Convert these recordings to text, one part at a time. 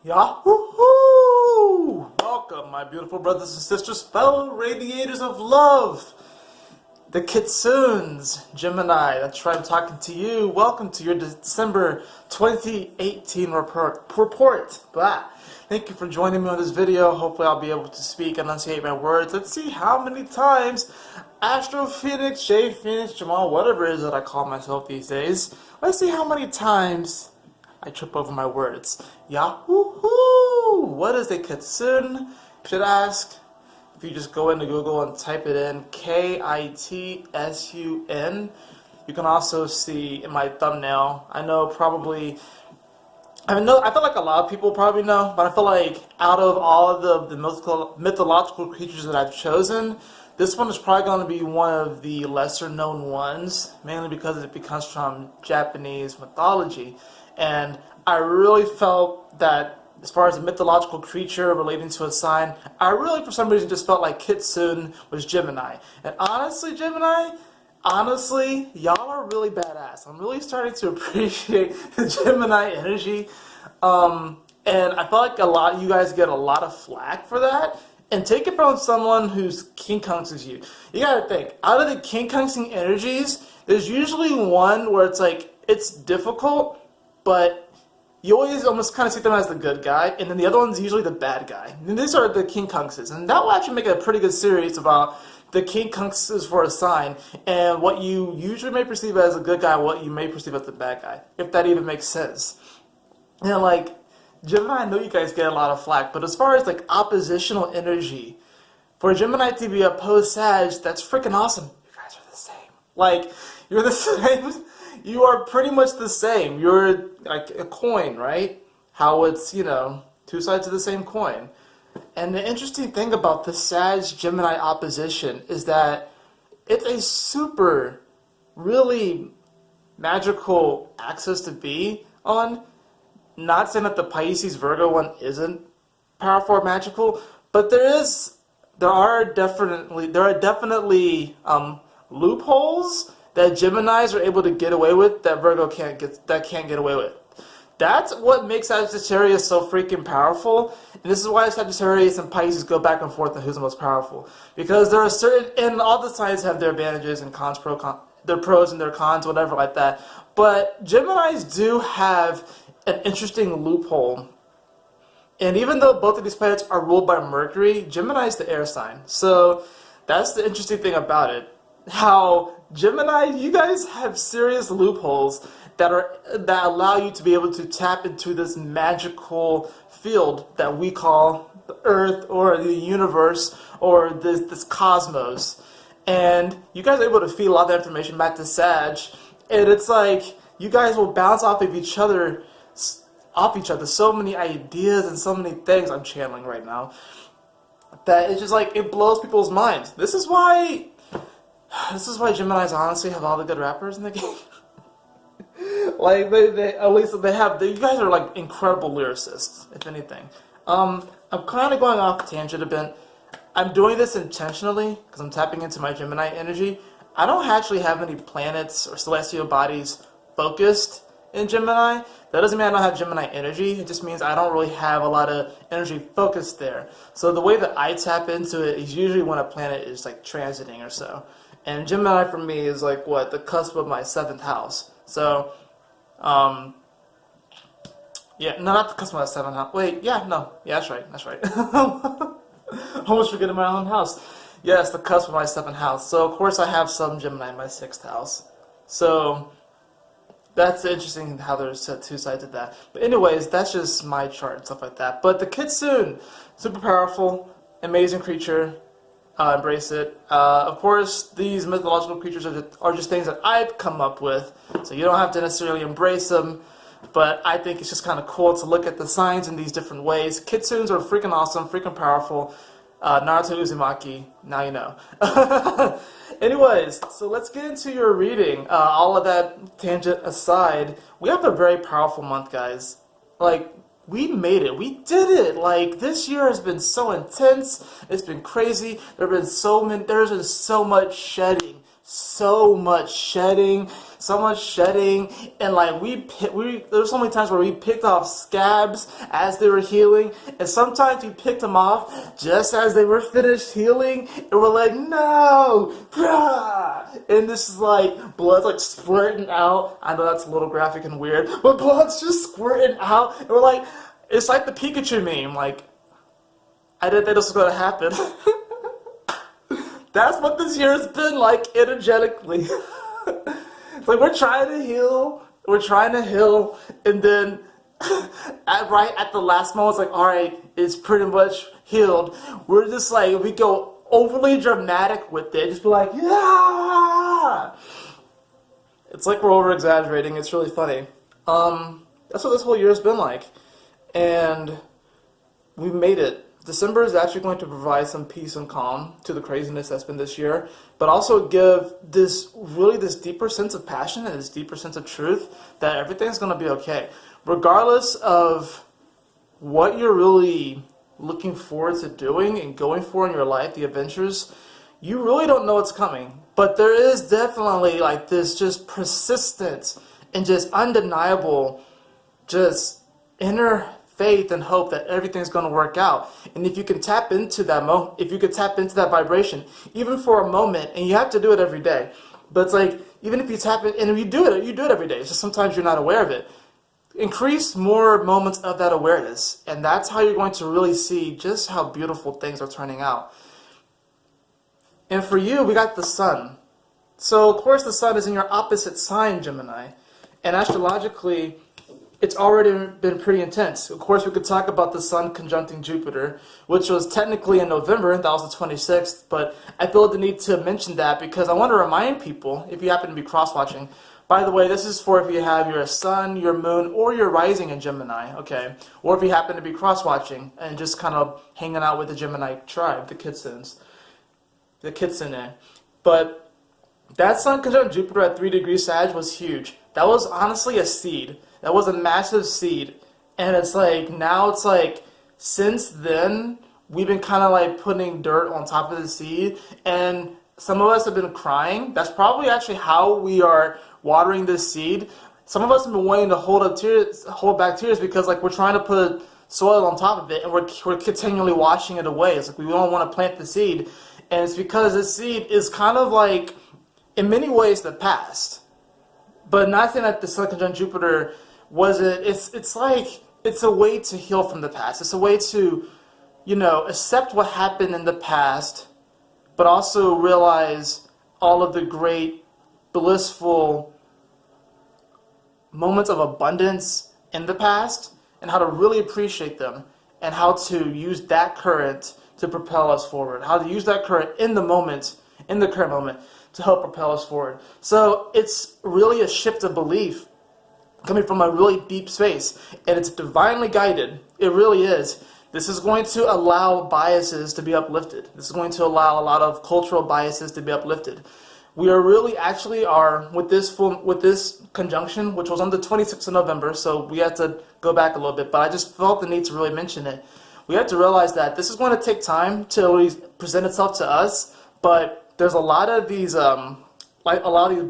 Yahoo! Welcome, my beautiful brothers and sisters, fellow radiators of love, the Kitsunes, Gemini. That's right, I'm talking to you. Welcome to your December 2018 report. Blah. Thank you for joining me on this video. Hopefully I'll be able to speak and enunciate my words. Let's see how many times Astro Fenixx, J Fenixx, Jamal, whatever it is that I call myself these days. Let's see how many times I trip over my words. Yahoo! What is a Kitsune? You should ask. If you just go into Google and type it in, Kitsun. You can also see in my thumbnail. I feel like a lot of people probably know, but I feel like out of all of the mythological creatures that I've chosen, this one is probably going to be one of the lesser known ones, mainly because it comes from Japanese mythology. And I really felt that as far as a mythological creature relating to a sign, I really for some reason just felt like Kitsune was Gemini. And honestly, Gemini, y'all are really badass. I'm really starting to appreciate the Gemini energy. And I feel like you guys get a lot of flack for that. And take it from someone who's king-kunks you. You gotta think, out of the king-kunksing energies, there's usually one where it's like, it's difficult, but you always almost kind of see them as the good guy, and then the other one's usually the bad guy. And these are the king-kunkses, and that will actually make a pretty good series about the king-kunkses for a sign, and what you usually may perceive as a good guy, what you may perceive as the bad guy, if that even makes sense. And like, Gemini, I know you guys get a lot of flack, but as far as like oppositional energy, for Gemini to be opposed Sag, that's freaking awesome. You guys are the same. Like, you're the same. You are pretty much the same. You're like a coin, right? How it's, two sides of the same coin. And the interesting thing about the Sag-Gemini opposition is that it's a super, really magical axis to be on. Not saying that the Pisces-Virgo one isn't powerful or magical, but there are definitely loopholes that Geminis are able to get away with that Virgo can't get away with. That's what makes Sagittarius so freaking powerful, and this is why Sagittarius and Pisces go back and forth on who's the most powerful. Because there are and all the signs have their advantages and cons, their pros and their cons, whatever like that. But Geminis do have an interesting loophole. And even though both of these planets are ruled by Mercury, Gemini is the air sign. So that's the interesting thing about it. How Gemini, you guys have serious loopholes that allow you to be able to tap into this magical field that we call the Earth or the universe or this cosmos. And you guys are able to feed a lot of that information back to Sag. And it's like you guys will bounce off each other so many ideas and so many things I'm channeling right now that it's just like it blows people's minds. This is why Geminis honestly have all the good rappers in the game. Like at least they have. You guys are like incredible lyricists, if anything. I'm kind of going off tangent a bit. I'm doing this intentionally because I'm tapping into my Gemini energy. I don't actually have any planets or celestial bodies focused in Gemini. That doesn't mean I don't have Gemini energy. It just means I don't really have a lot of energy focused there. So the way that I tap into it is usually when a planet is like transiting or so. And Gemini for me is like what? The cusp of my 7th house. So, yeah, no, not the cusp of my 7th house. Wait, yeah, that's right. Almost forgetting my own house. Yes, the cusp of my 7th house. So, of course, I have some Gemini in my 6th house. So, that's interesting how there's two sides of that. But anyways, that's just my chart and stuff like that. But the Kitsune, super powerful, amazing creature. embrace it. Of course, these mythological creatures are just things that I've come up with, so you don't have to necessarily embrace them, but I think it's just kind of cool to look at the signs in these different ways. Kitsunes are freaking awesome, freaking powerful. Naruto Uzumaki, now you know. Anyways, so let's get into your reading. All of that tangent aside, we have a very powerful month, guys. Like, we made it. We did it. Like, this year has been so intense. It's been crazy. There's been so much shedding. So much shedding. And like, there's so many times where we picked off scabs as they were healing, and sometimes we picked them off just as they were finished healing, and we're like, no, brah! And this is like, blood's like squirting out. I know that's a little graphic and weird, but blood's just squirting out, and we're like, it's like the Pikachu meme, like, I didn't think this was going to happen. That's what this year has been like, energetically. It's like, we're trying to heal, and then right at the last moment, it's like, alright, it's pretty much healed. We're just like, we go overly dramatic with it, just be like, yeah! It's like we're over-exaggerating, it's really funny. That's what this whole year has been like, and we made it. December is actually going to provide some peace and calm to the craziness that's been this year, but also give this deeper sense of passion and this deeper sense of truth that everything's going to be okay. Regardless of what you're really looking forward to doing and going for in your life, the adventures, you really don't know what's coming. But there is definitely like this just persistent and just undeniable just inner faith and hope that everything's going to work out. And if you can tap into that that vibration, even for a moment, and you have to do it every day. But it's like, even if you tap it, and if you do it every day. It's just sometimes you're not aware of it. Increase more moments of that awareness, and that's how you're going to really see just how beautiful things are turning out. And for you, we got the sun. So of course the sun is in your opposite sign, Gemini, and astrologically, it's already been pretty intense. Of course, we could talk about the Sun conjuncting Jupiter, which was technically in November, that was the 26th, but I feel the need to mention that because I want to remind people, if you happen to be cross-watching, by the way, this is for if you have your Sun, your Moon, or your Rising in Gemini, okay? Or if you happen to be cross-watching and just kind of hanging out with the Gemini tribe, the Kitsunes, the Kitsune. But that Sun conjunct Jupiter at 3 degrees Sag was huge. That was honestly a seed. That was a massive seed, and it's like, now it's like, since then, we've been kind of like putting dirt on top of the seed, and some of us have been crying. That's probably actually how we are watering this seed. Some of us have been wanting to hold back tears because like we're trying to put soil on top of it, and we're continually washing it away. It's like we don't want to plant the seed, and it's because this seed is kind of like, in many ways, the past. But not saying that the Sun conjunct Jupiter it's like, it's a way to heal from the past. It's a way to, accept what happened in the past, but also realize all of the great, blissful moments of abundance in the past, and how to really appreciate them, and how to use that current to propel us forward. How to use that current in the current moment, to help propel us forward. So it's really a shift of belief coming from a really deep space, and it's divinely guided. It really is. This is going to allow biases to be uplifted. This is going to allow a lot of cultural biases to be uplifted. We are really actually with this conjunction, which was on the 26th of November, so we had to go back a little bit, but I just felt the need to really mention it. We have to realize that this is going to take time to really present itself to us, but there's a lot of these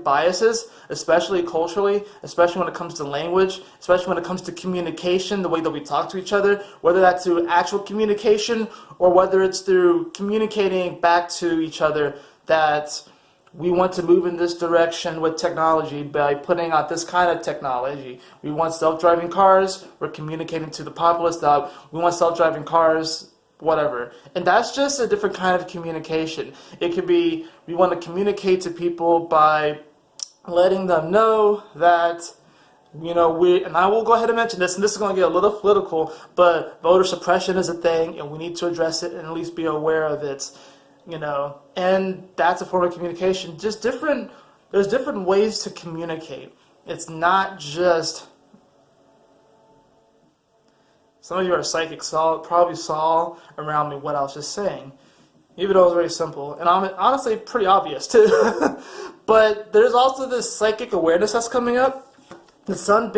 biases, especially culturally, especially when it comes to language, especially when it comes to communication, the way that we talk to each other, whether that's through actual communication or whether it's through communicating back to each other that we want to move in this direction with technology by putting out this kind of technology. We want self-driving cars. We're communicating to the populace that we want self-driving cars, whatever. And that's just a different kind of communication. It could be, we want to communicate to people by letting them know that, and I will go ahead and mention this, and this is going to get a little political, but voter suppression is a thing, and we need to address it and at least be aware of it. you know, and that's a form of communication. Just different, there's different ways to communicate. It's not just, some of you are psychic, probably saw around me what I was just saying, even though it was very simple, and honestly pretty obvious too. But there's also this psychic awareness that's coming up. The sun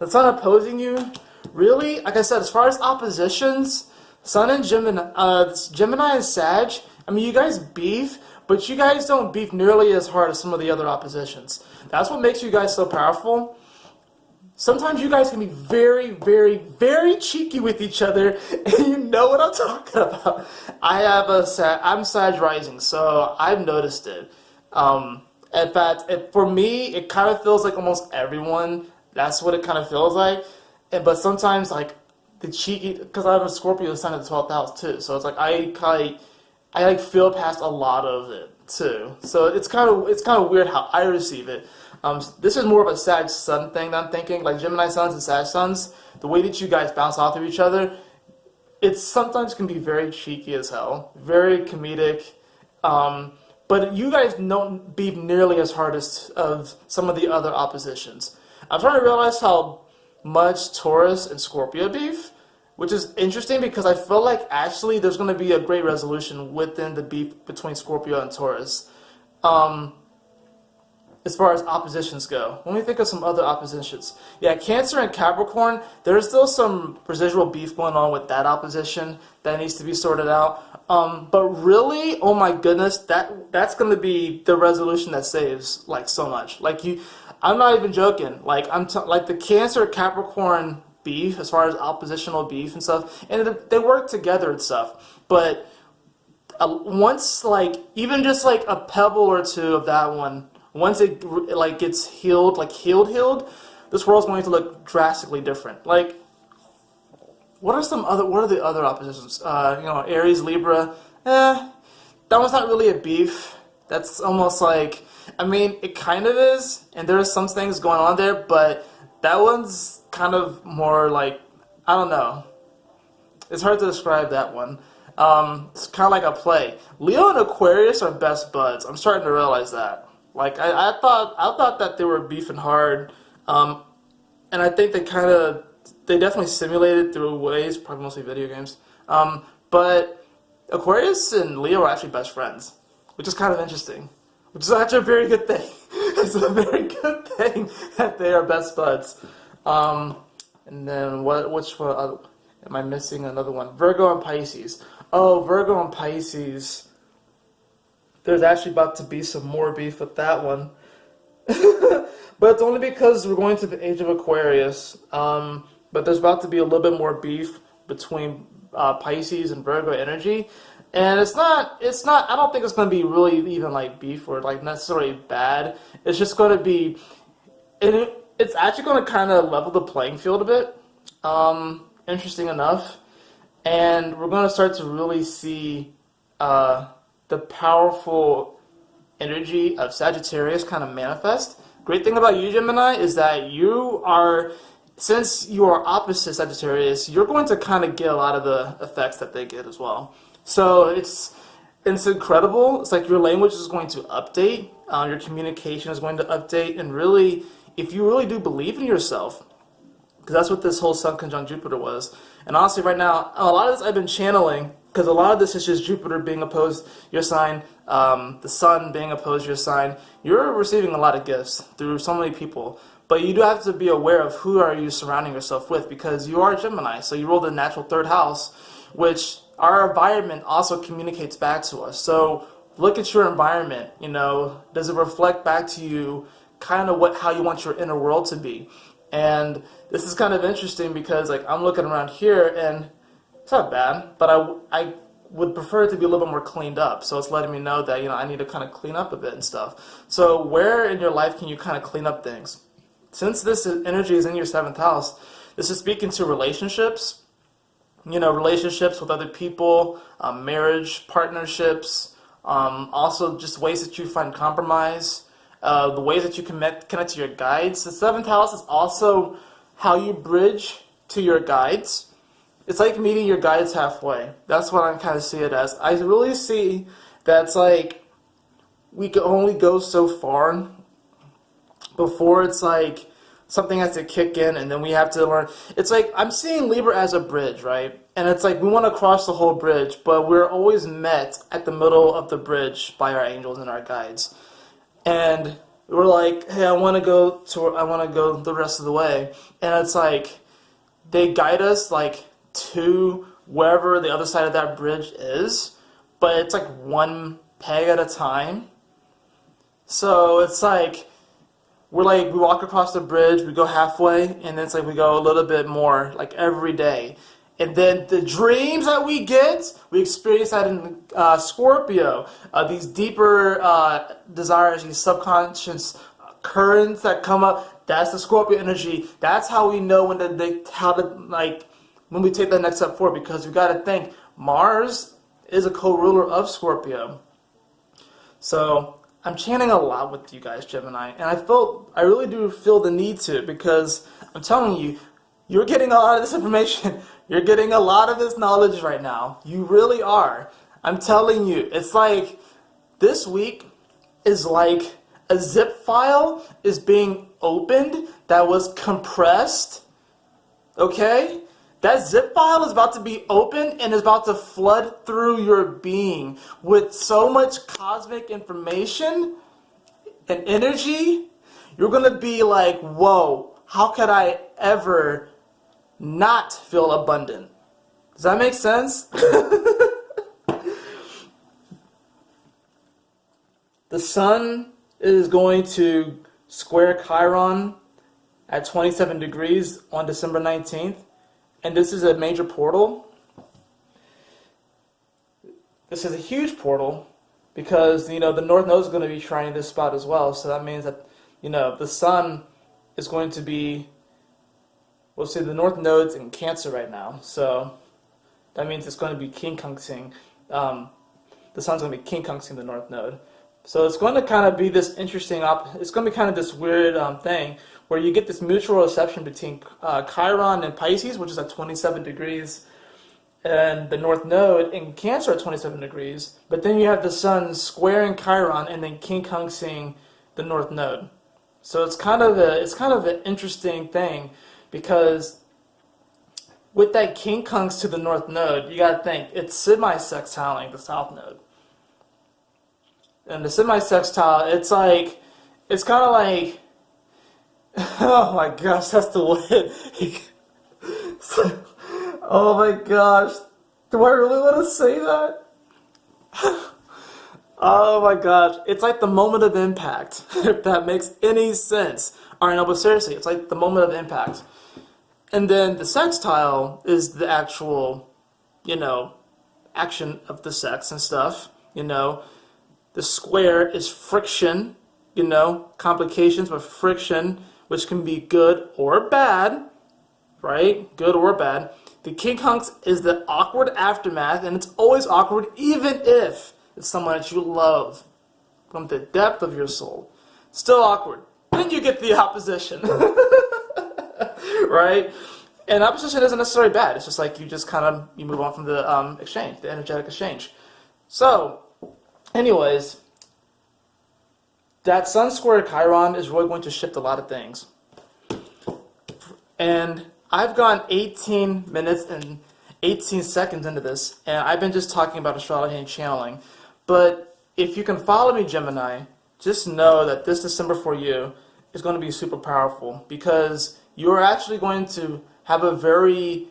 opposing you, really, like I said, as far as oppositions, Sun and Gemini and Sag, I mean, you guys beef, but you guys don't beef nearly as hard as some of the other oppositions. That's what makes you guys so powerful. Sometimes you guys can be very, very, very cheeky with each other, and you know what I'm talking about. I'm Sag rising, so I've noticed it. In fact, for me, it kind of feels like almost everyone, that's what it kind of feels like. But sometimes, like, the cheeky, because I have a Scorpio sun at the 12th house too, so it's like I feel past a lot of it too. So it's kind of weird how I receive it. This is more of a Sag Sun thing that I'm thinking, like Gemini Suns and Sag Suns, the way that you guys bounce off of each other, it sometimes can be very cheeky as hell, very comedic, but you guys don't beef nearly as hard as of some of the other oppositions. I'm trying to realize how much Taurus and Scorpio beef, which is interesting because I feel like actually there's going to be a great resolution within the beef between Scorpio and Taurus. As far as oppositions go, let me think of some other oppositions. Yeah, Cancer and Capricorn, there's still some residual beef going on with that opposition that needs to be sorted out. But really, oh my goodness, that's going to be the resolution that saves like so much. Like I'm not even joking. Like like the Cancer Capricorn beef, as far as oppositional beef and stuff, and they work together and stuff. But once, like, even just like a pebble or two of that one, once it like gets healed, like healed, this world's going to look drastically different. Like, what are the other oppositions? Aries, Libra. That one's not really a beef. That's almost like, I mean, it kind of is, and there are some things going on there, but that one's kind of more like, I don't know. It's hard to describe that one. It's kind of like a play. Leo and Aquarius are best buds. I'm starting to realize that. Like, I thought that they were beefing hard, and I think they definitely simulated through ways, probably mostly video games. But Aquarius and Leo are actually best friends, which is kind of interesting. Which is actually a very good thing. It's a very good thing that they are best buds. And then which one am I missing? Another one. Virgo and Pisces. Oh, Virgo and Pisces. There's actually about to be some more beef with that one. But it's only because we're going to the age of Aquarius. But there's about to be a little bit more beef between Pisces and Virgo energy. And it's not, I don't think it's going to be really even like beef or like necessarily bad. It's just going to be, it's actually going to kind of level the playing field a bit. Interesting enough. And we're going to start to really see the powerful energy of Sagittarius kind of manifest. Great thing about you, Gemini, is that since you are opposite Sagittarius, you're going to kind of get a lot of the effects that they get as well. So it's incredible. It's like your language is going to update, your communication is going to update, and really, if you really do believe in yourself, because that's what this whole Sun conjunct Jupiter was. And honestly, right now, a lot of this I've been channeling, because a lot of this is just Jupiter being opposed your sign, the Sun being opposed your sign. You're receiving a lot of gifts through so many people. But you do have to be aware of who are you surrounding yourself with, because you are Gemini, so you roll the natural third house, which our environment also communicates back to us. So look at your environment, does it reflect back to you kind of how you want your inner world to be? And this is kind of interesting because, like, I'm looking around here and it's not bad, but I would prefer it to be a little bit more cleaned up. So it's letting me know that, I need to kind of clean up a bit and stuff. So where in your life can you kind of clean up things? Since this energy is in your 7th house, this is speaking to relationships, relationships with other people, marriage, partnerships, also just ways that you find compromise, the ways that you connect to your guides. The 7th house is also how you bridge to your guides. It's like meeting your guides halfway. That's what I kind of see it as. I really see that's like we can only go so far before it's like something has to kick in, and then we have to learn. It's like I'm seeing Libra as a bridge, right? And it's like we want to cross the whole bridge, but we're always met at the middle of the bridge by our angels and our guides. And we're like, hey, I want to go the rest of the way. And it's like they guide us like to wherever the other side of that bridge is, but it's like one peg at a time. So it's like we walk across the bridge, we go halfway, and then it's like we go a little bit more, like every day. And then the dreams that we get, we experience that in Scorpio. These deeper desires, these subconscious currents that come up, that's the Scorpio energy. That's how we know when when we take that next step forward, because we got to think Mars is a co-ruler of Scorpio. So I'm chanting a lot with you guys, Gemini, and I really do feel the need to, because I'm telling you, you're getting a lot of this information. You're getting a lot of this knowledge right now. You really are. I'm telling you, it's like this week is like a zip file is being opened that was compressed. Okay? That zip file is about to be opened and is about to flood through your being with so much cosmic information and energy. You're going to be like, whoa, how could I ever not feel abundant? Does that make sense? The sun is going to square Chiron at 27 degrees on December 19th. And this is a major portal. This is a huge portal because, the North Node is going to be trining this spot as well. So that means that, the sun is going to be, we'll say the North Node's in Cancer right now. So that means it's going to be quincunxing. The sun's going to be quincunxing the North Node. So it's going to kind of be this interesting, it's going to be kind of this weird thing where you get this mutual reception between Chiron and Pisces, which is at 27 degrees, and the North Node in Cancer at 27 degrees. But then you have the sun squaring Chiron and then quincunxing the North Node. So it's kind of an interesting thing, because with that quincunx to the North Node, you got to think it's semi-sextiling the South Node. And the semi-sextile, it's kind of like, oh my gosh, that's the way. Oh my gosh, do I really want to say that? Oh my gosh, it's like the moment of impact, if that makes any sense. Alright, no, but seriously, it's like the moment of impact. And then the sextile is the actual, action of the sex and stuff, The square is friction, complications with friction, which can be good or bad, right? Good or bad. The quincunx is the awkward aftermath, and it's always awkward even if it's someone that you love from the depth of your soul. Still awkward. Then you get the opposition, right? And opposition isn't necessarily bad. It's just like you move on from the exchange, the energetic exchange. So, anyways, that Sun square Chiron is really going to shift a lot of things. And I've gone 18 minutes and 18 seconds into this, and I've been just talking about astrology and channeling. But if you can follow me, Gemini, just know that this December for you is going to be super powerful, because you're actually going to have a very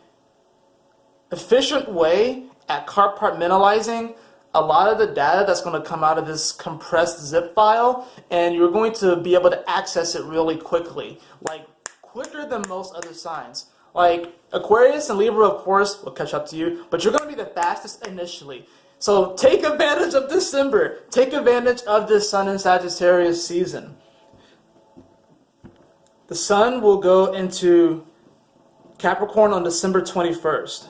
efficient way at compartmentalizing a lot of the data that's going to come out of this compressed zip file, and you're going to be able to access it really quickly, like quicker than most other signs. Like Aquarius and Libra, of course, will catch up to you, but you're going to be the fastest initially. So take advantage of December. Take advantage of this Sun in Sagittarius season. The Sun will go into Capricorn on December 21st.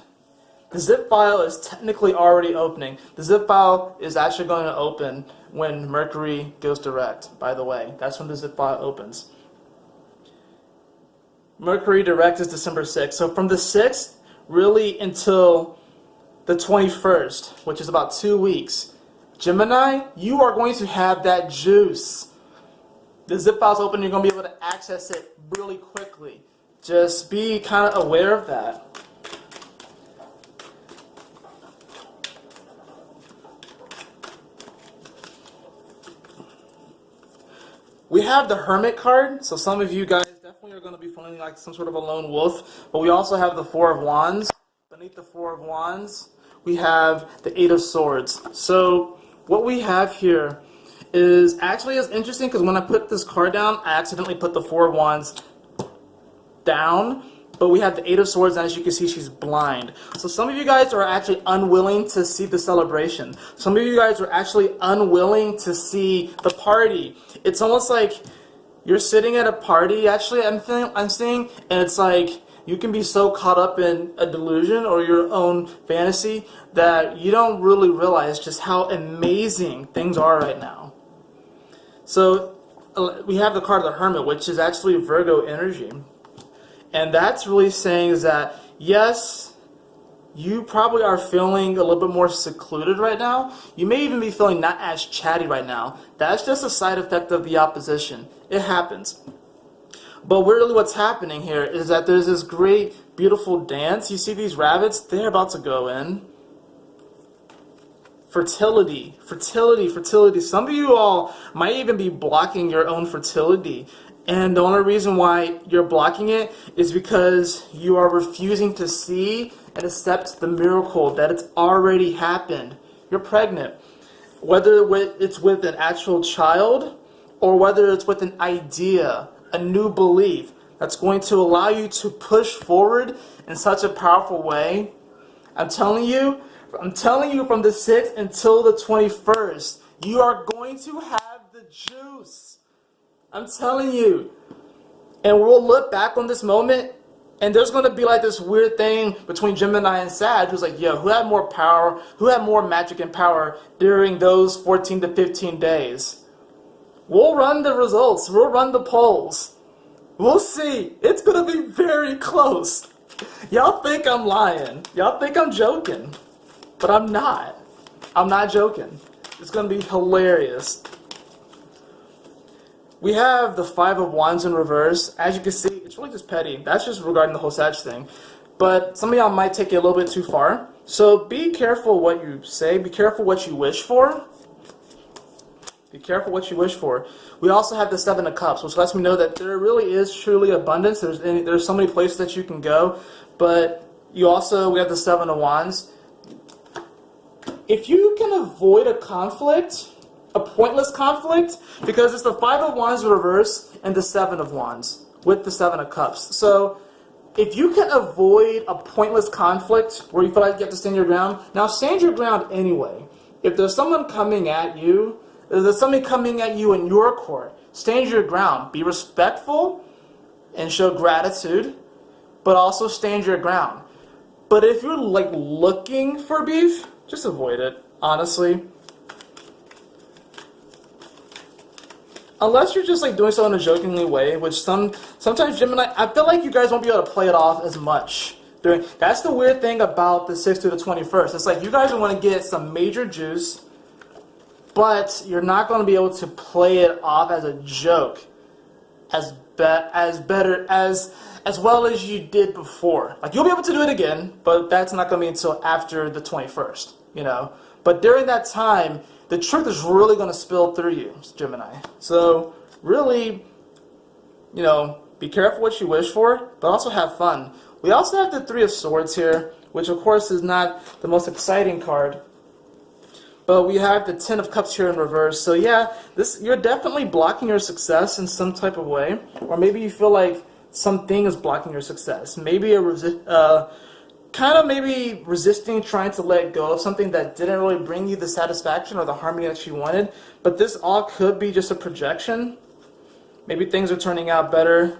The zip file is technically already opening. The zip file is actually going to open when Mercury goes direct, by the way. That's when the zip file opens. Mercury direct is December 6th. So from the 6th, really until the 21st, which is about 2 weeks, Gemini, you are going to have that juice. The zip file's open, you're going to be able to access it really quickly. Just be kind of aware of that. We have the Hermit card, so some of you guys definitely are going to be feeling like some sort of a lone wolf. But we also have the Four of Wands. Beneath the Four of Wands, we have the Eight of Swords. So what we have here is actually is interesting because when I put this card down, I accidentally put the Four of Wands down. But we have the Eight of Swords, and as you can see, she's blind. So some of you guys are actually unwilling to see the celebration. Some of you guys are actually unwilling to see the party. It's almost like you're sitting at a party, actually, I'm seeing, and it's like you can be so caught up in a delusion or your own fantasy that you don't really realize just how amazing things are right now. So we have the card of the Hermit, which is actually Virgo energy. And that's really saying is that, yes, you probably are feeling a little bit more secluded right now. You may even be feeling not as chatty right now. That's just a side effect of the opposition. It happens. But really what's happening here is that there's this great, beautiful dance. You see these rabbits? They're about to go in. Fertility, fertility, fertility. Some of you all might even be blocking your own fertility. And the only reason why you're blocking it is because you are refusing to see and accept the miracle that it's already happened. You're pregnant. Whether it's with an actual child or whether it's with an idea, a new belief that's going to allow you to push forward in such a powerful way. I'm telling you from the 6th until the 21st, you are going to have the juice. I'm telling you. And we'll look back on this moment, and there's going to be like this weird thing between Gemini and Sag, who's like, yo, who had more power, who had more magic and power during those 14 to 15 days? We'll run the results. We'll run the polls. We'll see. It's going to be very close. Y'all think I'm lying. Y'all think I'm joking. But I'm not. I'm not joking. It's going to be hilarious. We have the Five of Wands in reverse. As you can see, it's really just petty. That's just regarding the whole Sag thing. But some of y'all might take it a little bit too far. So be careful what you say. Be careful what you wish for. Be careful what you wish for. We also have the Seven of Cups, which lets me know that there really is truly abundance. There's so many places that you can go. But we have the Seven of Wands. If you can avoid a conflict, a pointless conflict, because it's the Five of Wands in reverse and the Seven of Wands with the Seven of Cups. So if you can avoid a pointless conflict where you feel like you have to stand your ground, now stand your ground anyway. If there's someone coming at you, if there's somebody coming at you in your court, stand your ground. Be respectful and show gratitude, but also stand your ground. But if you're like looking for beef, just avoid it, honestly. Unless you're just like doing so in a jokingly way, which sometimes Gemini, I feel like you guys won't be able to play it off as much. That's the weird thing about the 6th to the 21st. It's like you guys are going to get some major juice, but you're not going to be able to play it off as a joke as well as you did before. Like you'll be able to do it again, but that's not going to be until after the 21st, you know. But during that time, the truth is really going to spill through you, Gemini. So really, you know, be careful what you wish for, but also have fun. We also have the Three of Swords here, which of course is not the most exciting card. But we have the Ten of Cups here in reverse. So yeah, you're definitely blocking your success in some type of way. Or maybe you feel like something is blocking your success. Maybe maybe resisting trying to let go of something that didn't really bring you the satisfaction or the harmony that you wanted. But this all could be just a projection. Maybe things are turning out better.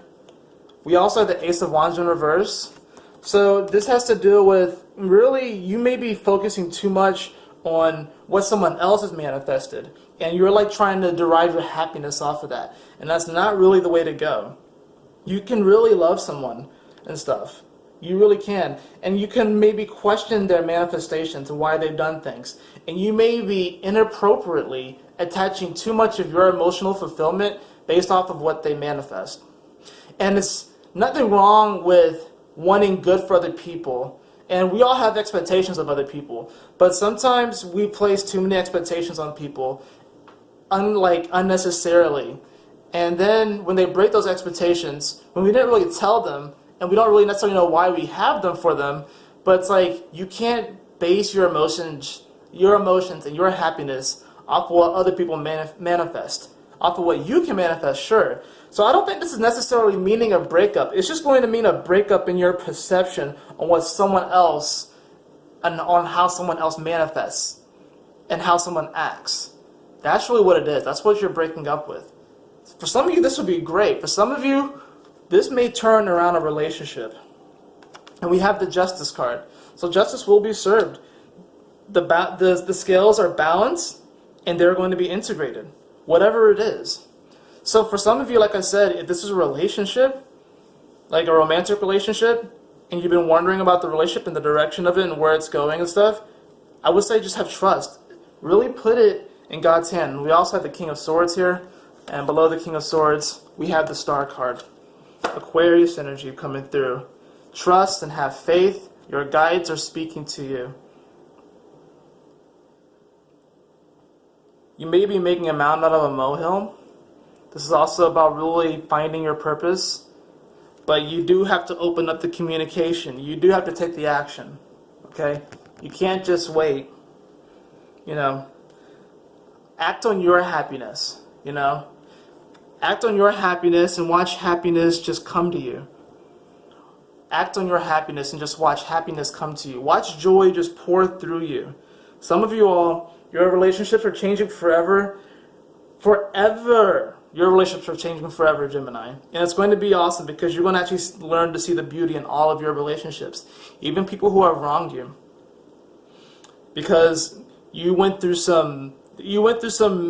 We also have the Ace of Wands in reverse. So this has to do with, really, you may be focusing too much on what someone else has manifested. And you're like trying to derive your happiness off of that. And that's not really the way to go. You can really love someone and stuff. You really can. And you can maybe question their manifestations and why they've done things. And you may be inappropriately attaching too much of your emotional fulfillment based off of what they manifest. And it's nothing wrong with wanting good for other people. And we all have expectations of other people. But sometimes we place too many expectations on people, unnecessarily. And then when they break those expectations, when we didn't really tell them, and we don't really necessarily know why we have them for them, but it's like you can't base your emotions and your happiness off of what other people manifest, off of what you can manifest, sure. So I don't think this is necessarily meaning a breakup. It's just going to mean a breakup in your perception on what someone else, and on how someone else manifests, and how someone acts. That's really what it is. That's what you're breaking up with. For some of you, this would be great. For some of you, this may turn around a relationship. And we have the Justice card. So justice will be served. The scales are balanced, and they're going to be integrated. Whatever it is. So for some of you, like I said, if this is a relationship, like a romantic relationship, and you've been wondering about the relationship and the direction of it and where it's going and stuff, I would say just have trust. Really put it in God's hand. We also have the King of Swords here. And below the King of Swords, we have the Star card. Aquarius energy coming through. Trust and have faith. Your guides are speaking to you. You may be making a mountain out of a molehill. This is also about really finding your purpose. But you do have to open up the communication. You do have to take the action. Okay? You can't just wait. You know. Act on your happiness. You know. Act on your happiness and watch happiness just come to you. Act on your happiness and just watch happiness come to you. Watch joy just pour through you. Some of you all, your relationships are changing forever. Forever. Your relationships are changing forever, Gemini. And it's going to be awesome because you're going to actually learn to see the beauty in all of your relationships. Even people who have wronged you. Because you went through some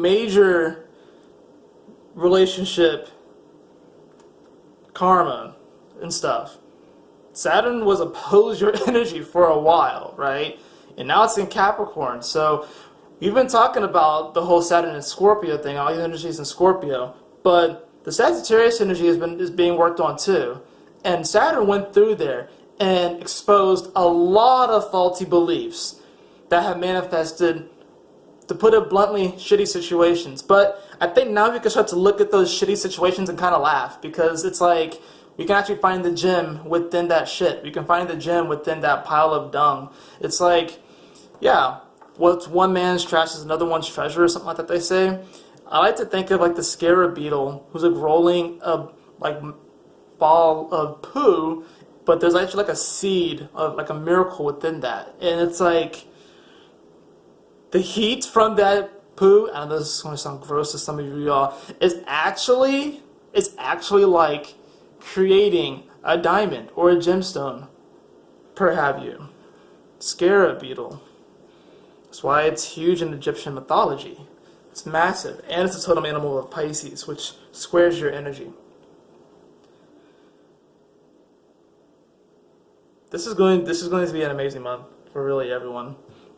major relationship karma and stuff. Saturn was opposed your energy for a while, right? And now it's in Capricorn. So we've been talking about the whole Saturn and Scorpio thing, all these energies in Scorpio, but the Sagittarius energy is being worked on too. And Saturn went through there and exposed a lot of faulty beliefs that have manifested, to put it bluntly, shitty situations. But I think now we can start to look at those shitty situations and kind of laugh, because it's like we can actually find the gem within that shit. We can find the gem within that pile of dung. It's like, yeah, what's one man's trash is another one's treasure, or something like that they say. I like to think of like the scarab beetle, who's like rolling a ball of poo, but there's actually like a seed of like a miracle within that. And it's like the heat from that poo, I know this is going to sound gross to some of you all, is actually like creating a diamond or a gemstone, per have you. Scarab beetle. That's why it's huge in Egyptian mythology. It's massive, and it's a totem animal of Pisces, which squares your energy. This is going to be an amazing month for really everyone.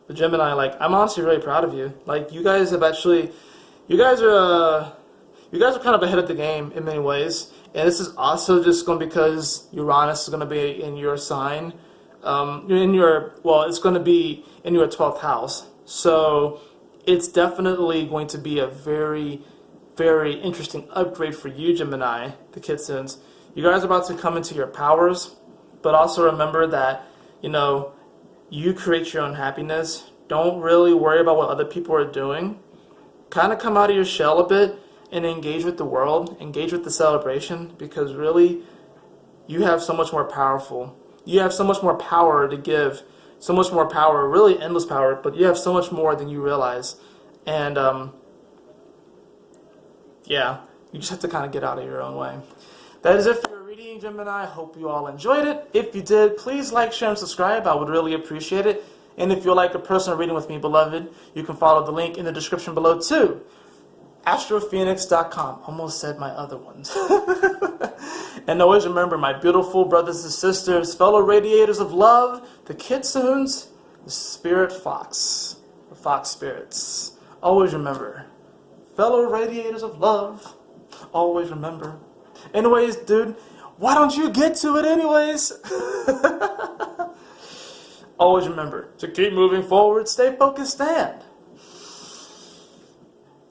The Gemini, like, I'm honestly really proud of you. Like, you guys are kind of ahead of the game in many ways. And this is also just going because Uranus is going to be in your sign. It's going to be in your 12th house. So it's definitely going to be a very, very interesting upgrade for you, Gemini, the Kitsunes. You guys are about to come into your powers, but also remember that, you create your own happiness. Don't really worry about what other people are doing. Kind of come out of your shell a bit and engage with the world, engage with the celebration, because really, you have so much more powerful. You have so much more power to give, so much more power, really endless power, but you have so much more than you realize. And, yeah, you just have to kind of get out of your own way. That is it for your reading, Gemini. I hope you all enjoyed it. If you did, please like, share, and subscribe. I would really appreciate it. And if you'd like a personal reading with me, beloved, you can follow the link in the description below too. astrofenixx.com. Almost said my other ones. And always remember, my beautiful brothers and sisters, fellow radiators of love, the Kitsunes, the spirit fox, the fox spirits. Always remember, fellow radiators of love, always remember. Anyways, dude, why don't you get to it anyways? Always remember to keep moving forward, stay focused, and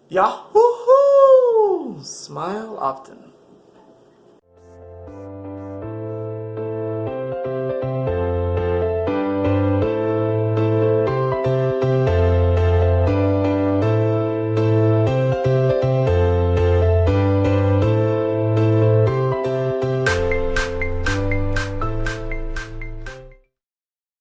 Yahoo! Smile often.